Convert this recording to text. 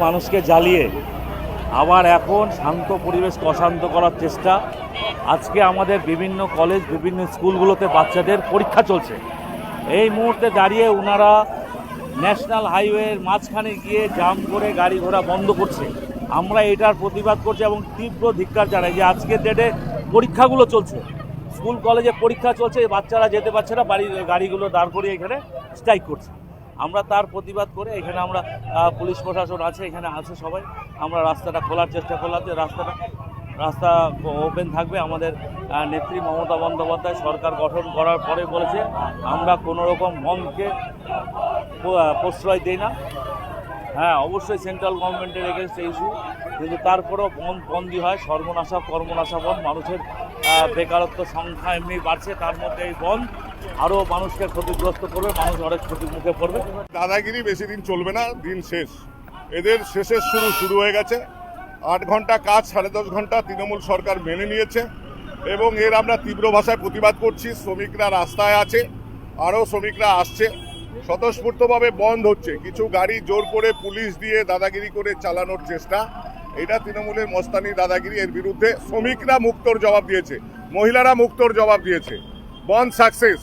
মানুষকে জ্বালিয়ে আবার এখন শান্ত পরিবেশ অশান্ত করার চেষ্টা। আজকে আমাদের বিভিন্ন কলেজ বিভিন্ন স্কুলগুলোতে বাচ্চাদের পরীক্ষা চলছে। এই মুহূর্তে দাঁড়িয়ে ওনারা ন্যাশনাল হাইওয়ের মাঝখানে গিয়ে জাম করে গাড়ি ঘোড়া বন্ধ করছে। আমরা এটার প্রতিবাদ করছি এবং তীব্র ধিক্কার জানাই যে আজকের ডেটে পরীক্ষাগুলো চলছে, স্কুল কলেজে পরীক্ষা চলছে, বাচ্চারা যেতে পারছে না, গাড়িগুলো দাঁড় করিয়ে এখানে স্ট্রাইক করছে। আমরা তার প্রতিবাদ করে এখানে আমরা পুলিশ প্রশাসন আছে, এখানে আছে সবাই, আমরা রাস্তাটা খোলার চেষ্টা করলাম যে রাস্তা ওপেন থাকবে। আমাদের নেত্রী মমতা বন্দ্যোপাধ্যায় সরকার গঠন করার পরে বলেছে আমরা কোনো রকম বন্ধকে প্রশ্রয় দিই না। হ্যাঁ, অবশ্যই সেন্ট্রাল গভর্নমেন্টের এগেনস্ট ইস্যু, কিন্তু তারপরেও বন্দি হয় সর্বনাশা কর্মনাশা বন্ধ। মানুষের বেকারত্ব সংখ্যা এমনি বাড়ছে, তার মধ্যে এই বন্ধ আরও মানুষকে ক্ষতিগ্রস্ত করবে, মানুষ অনেক ক্ষতির মুখে পড়বে। দাদাগিরি বেশি দিন চলবে না, দিন শেষ। এদের শেষের শুরু হয়ে গেছে। 8 ঘন্টা কাজ 10.5 ঘন্টা তৃণমূল সরকার মেনে নিয়েছে এবং এর আমরা তীব্র ভাষায় প্রতিবাদ করছি। শ্রমিকরা রাস্তায় আছে, আরও শ্রমিকরা আসছে, স্বতঃস্ফূর্তভাবে বন্ধ হচ্ছে। কিছু গাড়ি জোর করে পুলিশ দিয়ে দাদাগিরি করে চালানোর চেষ্টা, এটা তৃণমূলের মস্তানি দাদাগিরি। এর বিরুদ্ধে শ্রমিকরা মুক্তর জবাব দিয়েছে, মহিলারা মুক্তর জবাব দিয়েছে। বন্ধ সাকসেস।